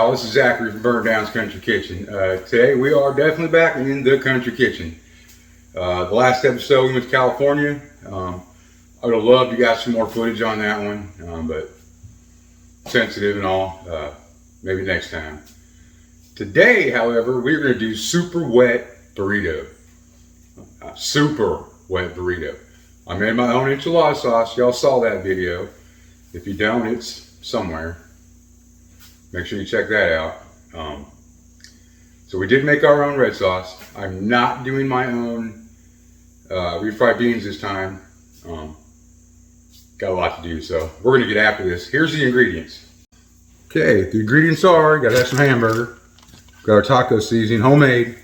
y'all, this is Zachary from Burn Down's Country Kitchen. Today we are definitely back in the country kitchen. The last episode we went to California. I would have loved to got some more footage on that one, but sensitive and all, maybe next time. Today, however, we're going to do super wet burrito. Super wet burrito. I made my own enchilada sauce. Y'all saw that video. If you don't, it's somewhere. Make sure you check that out. So we did make our own red sauce. I'm not doing my own refried beans this time. Got a lot to do, so we're gonna get after this. Here's the ingredients. Okay, the ingredients are, you gotta have some hamburger. Got our taco seasoning, homemade.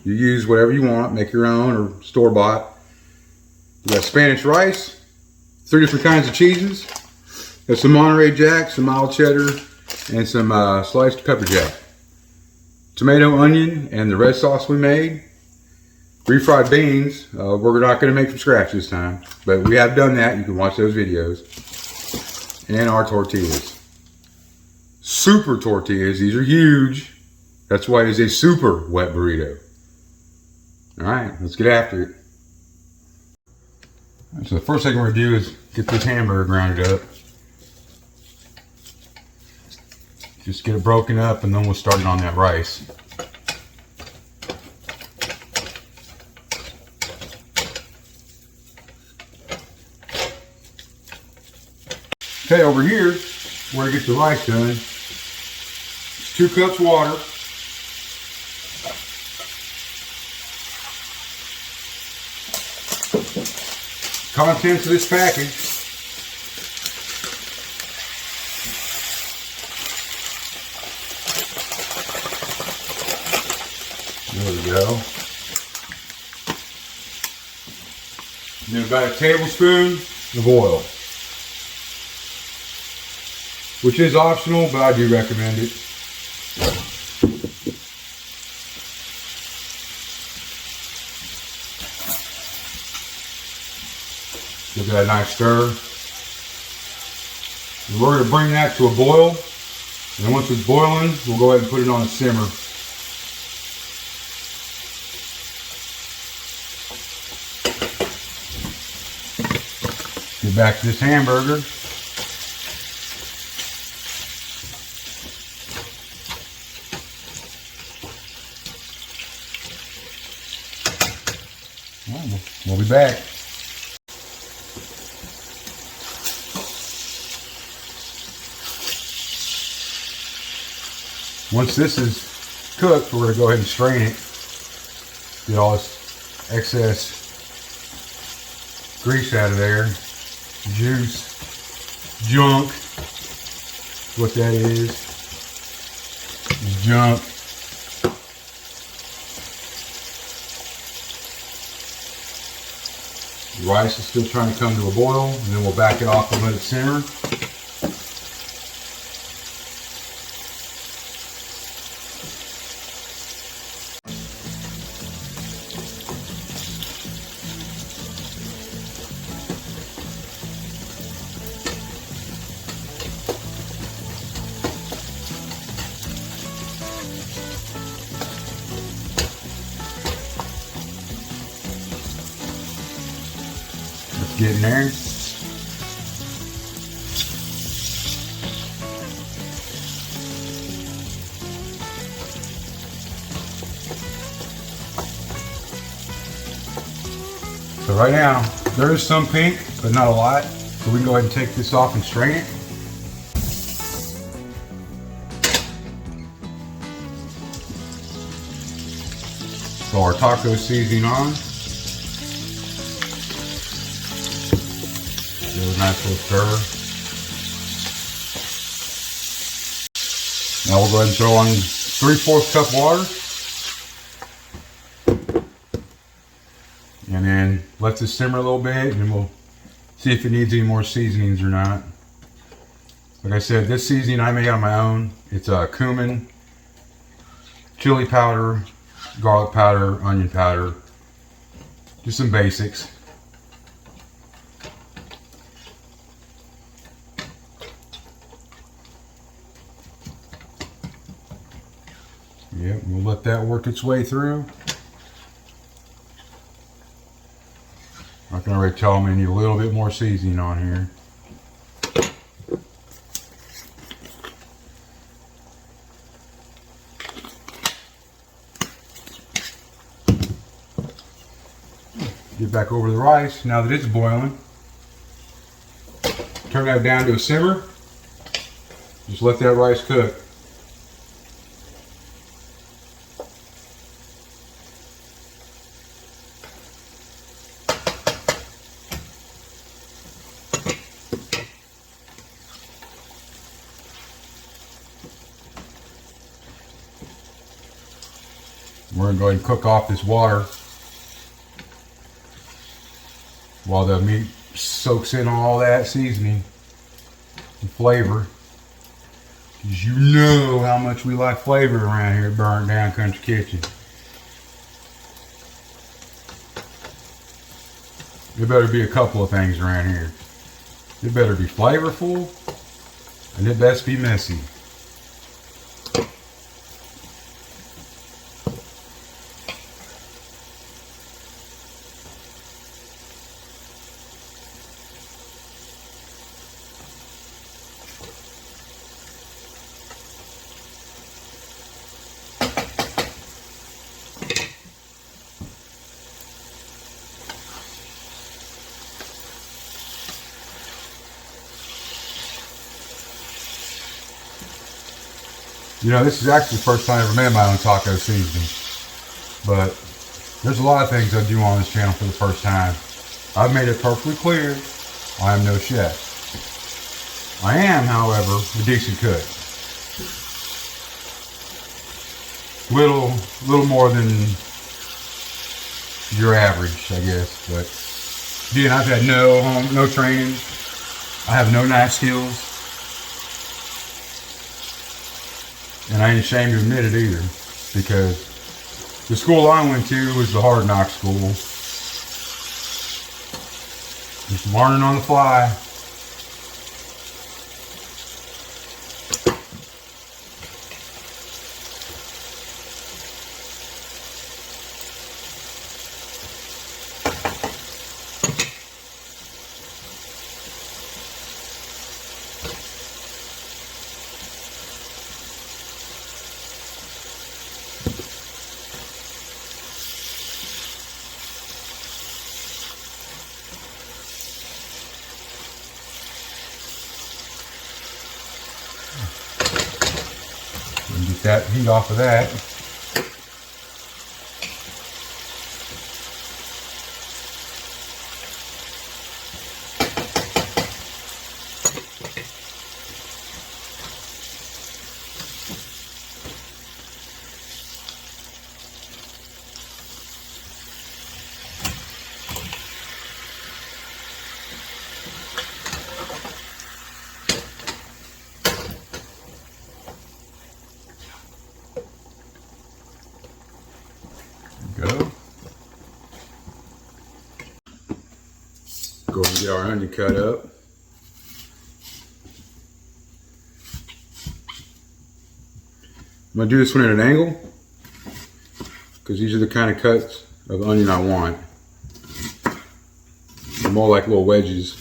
You use whatever you want, make your own or store-bought. You got Spanish rice, 3 different kinds of cheeses. Got some Monterey Jack, some mild cheddar, and some sliced pepper jack. Tomato, onion, and the red sauce we made. Refried beans, we're not going to make from scratch this time, but we have done that. You can watch those videos. And our tortillas. Super tortillas, these are huge. That's why it is a super wet burrito. Alright, let's get after it. So the first thing we're going to do is get this hamburger grounded up. Just get it broken up and then we'll start it on that rice. Okay, over here, we're going to get the rice done. It's 2 cups water. Contents of this package. There we go. And then about a tablespoon of oil, which is optional, but I do recommend it. Give that a nice stir. And we're going to bring that to a boil. And then once it's boiling, we'll go ahead and put it on a simmer. Get back to this hamburger. We'll be back. Once this is cooked, we're going to go ahead and strain it. Get all this excess grease out of there. Juice, junk, what that is junk. The rice is still trying to come to a boil, and then we'll back it off and let it simmer. Get in there. So right now, there is some pink, but not a lot. So we can go ahead and take this off and strain it. Throw our taco seasoning on. Give it a nice little stir. Now we'll go ahead and throw on 3/4 cup water. And then let this simmer a little bit, and then we'll see if it needs any more seasonings or not. Like I said, this seasoning I made on my own. It's cumin, chili powder, garlic powder, onion powder, just some basics. Yep, we'll let that work its way through. I can already tell me I need a little bit more seasoning on here. Get back over the rice now that it's boiling. Turn that down to a simmer. Just let that rice cook. We're going to go ahead and cook off this water while the meat soaks in all that seasoning and flavor. Because you know how much we like flavor around here at Burnt Down Country Kitchen. There better be a couple of things around here. It better be flavorful, and it best be messy. You know, this is actually the first time I ever made my own taco seasoning. But there's a lot of things I do on this channel for the first time. I've made it perfectly clear I am no chef. I am, however, a decent cook. Little more than your average, I guess. But again, I've had no training. I have no knife skills. And I ain't ashamed to admit it either, because the school I went to was the hard knock school. Just learning on the fly. And get that heat off of that. Go and get our onion cut up. I'm going to do this one at an angle because these are the kind of cuts of onion I want. They're more like little wedges.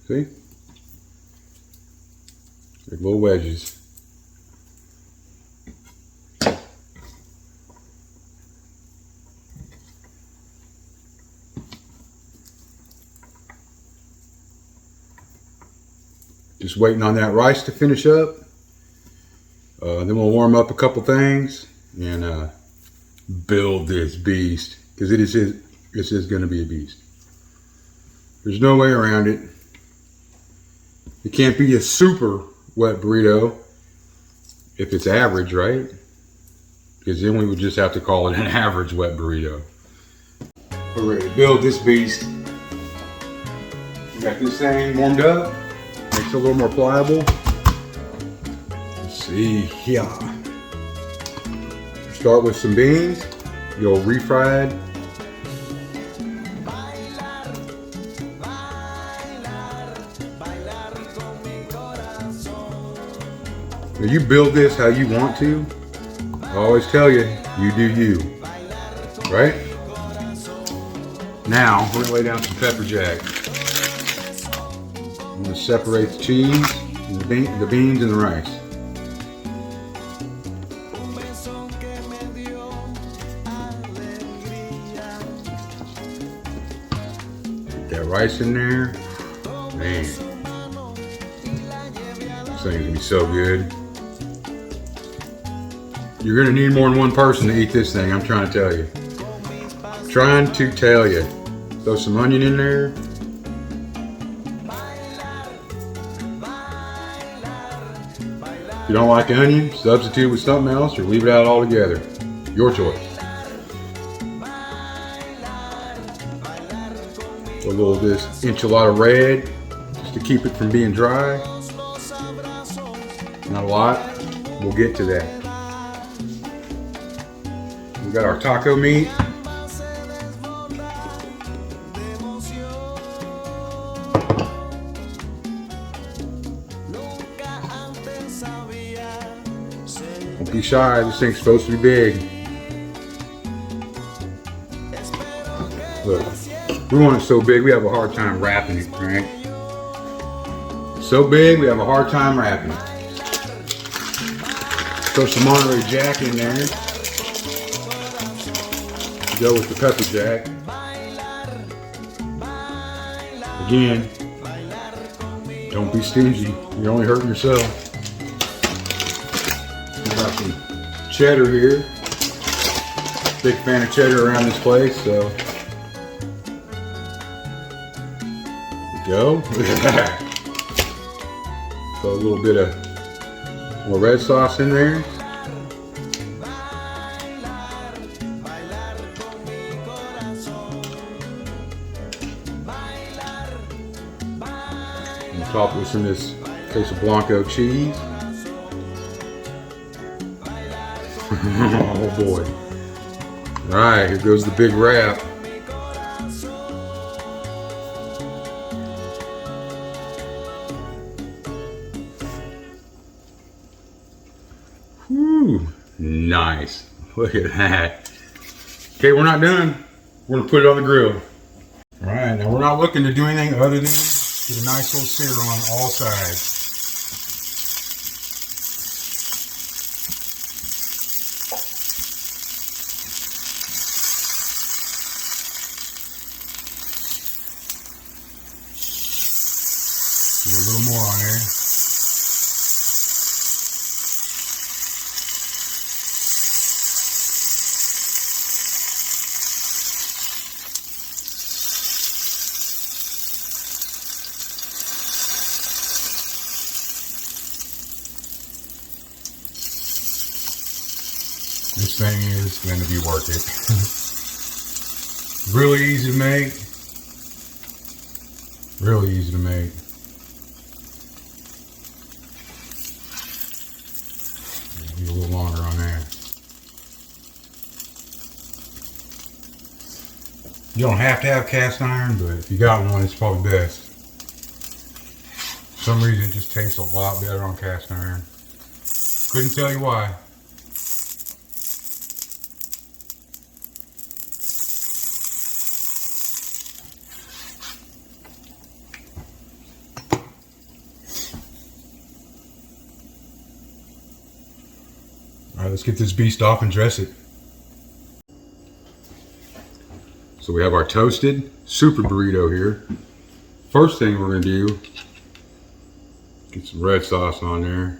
See? Like little wedges. Just waiting on that rice to finish up. Then we'll warm up a couple things and build this beast, because this is going to be a beast. There's no way around it. It can't be a super wet burrito if it's average, right? Because then we would just have to call it an average wet burrito. We're ready to build this beast. We got this thing warmed up. Makes it a little more pliable. Let's see here. Start with some beans. You'll refried. Now you build this how you want to. I always tell you, you do you. Right? Now, we're gonna lay down some pepper jack. I'm gonna separate the cheese, and the beans, and the rice. Get that rice in there. Man, this thing's gonna be so good. You're gonna need more than one person to eat this thing, I'm trying to tell you. Trying to tell you. Throw some onion in there. If you don't like onion, substitute with something else or leave it out altogether. Your choice. A little of this enchilada red, just to keep it from being dry. Not a lot. We'll get to that. We got our taco meat. Don't be shy, this thing's supposed to be big. Look, we want it so big we have a hard time wrapping it, right? So big we have a hard time wrapping it. Throw some Monterey Jack in there. Go with the pepper jack. Again, don't be stingy. You're only hurting yourself. Got some cheddar here. Big fan of cheddar around this place, so there we go. Look at that. Throw a little bit of more red sauce in there. And top with some of this queso blanco cheese. Oh boy. Alright, here goes the big wrap. Whew, nice. Look at that. Okay, we're not done. We're gonna put it on the grill. Alright, now we're not looking to do anything other than get a nice little sear on all sides. Get a little more on there. This thing is going to be worth it. Really easy to make. Really easy to make. Be a little longer on that. You don't have to have cast iron, but if you got one, it's probably best. For some reason, it just tastes a lot better on cast iron. Couldn't tell you why. Alright, let's get this beast off and dress it. So we have our toasted super burrito here. First thing we're going to do, get some red sauce on there.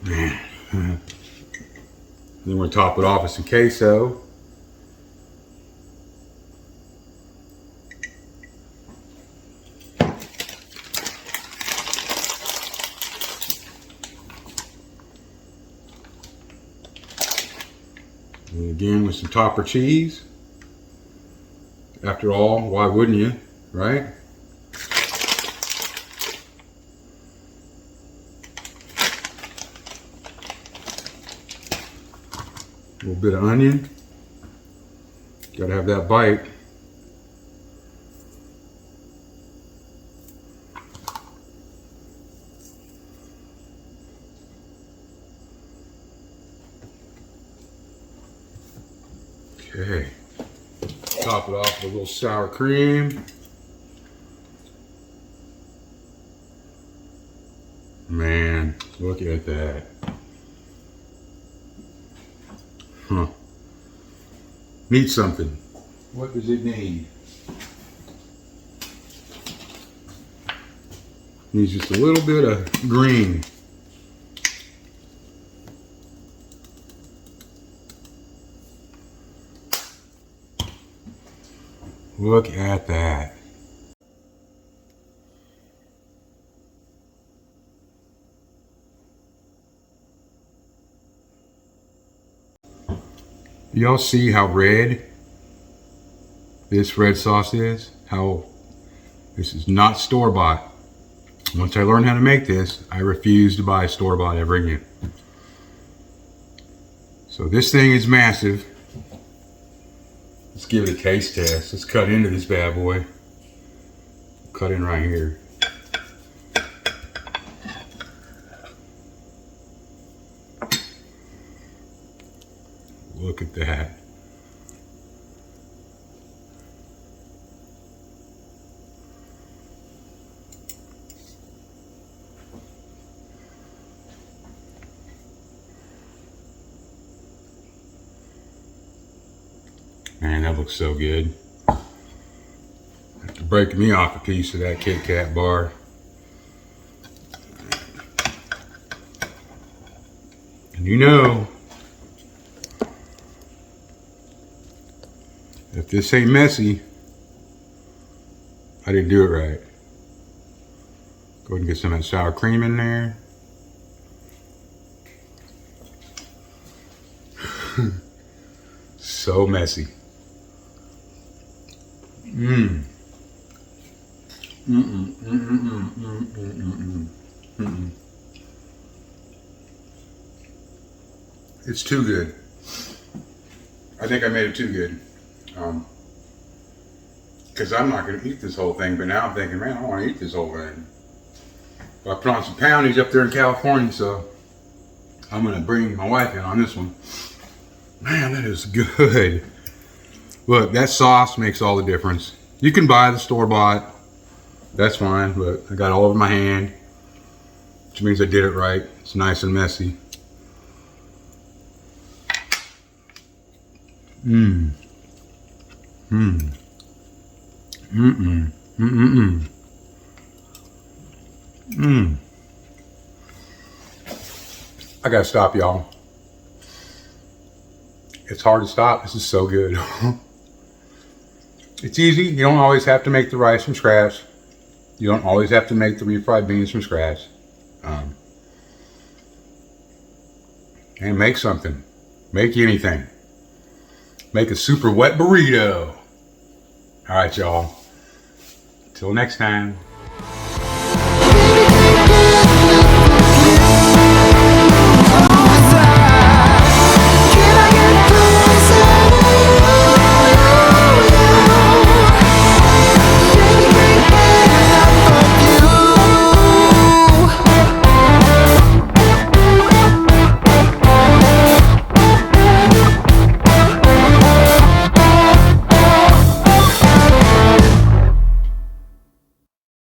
Man. Then we're going to top it off with some queso. And again with some topper cheese. After all, why wouldn't you, right? A little bit of onion. Gotta have that bite. Okay. Top it off with a little sour cream. Man, look at that. Huh. Needs something. What does it need? Needs just a little bit of green. Look at that. Y'all see how red this red sauce is? How this is not store-bought. Once I learned how to make this, I refuse to buy store-bought ever again. So this thing is massive. Let's give it a taste test. Let's cut into this bad boy. Cut in right here. Look at that. Man, that looks so good. After breaking me off a piece of that Kit Kat bar. And you know, if this ain't messy, I didn't do it right. Go ahead and get some of that sour cream in there. So messy. It's too good. I think I made it too good. Because I'm not going to eat this whole thing, but now I'm thinking, man, I want to eat this whole thing. I put on some poundage up there in California, so I'm going to bring my wife in on this one. Man, that is good. Look, that sauce makes all the difference. You can buy the store-bought. That's fine, but I got it all over my hand, which means I did it right. It's nice and messy. I gotta stop, y'all. It's hard to stop. This is so good. It's easy. You don't always have to make the rice from scratch. You don't always have to make the refried beans from scratch. And make something. Make anything. Make a super wet burrito. All right, y'all. Till next time.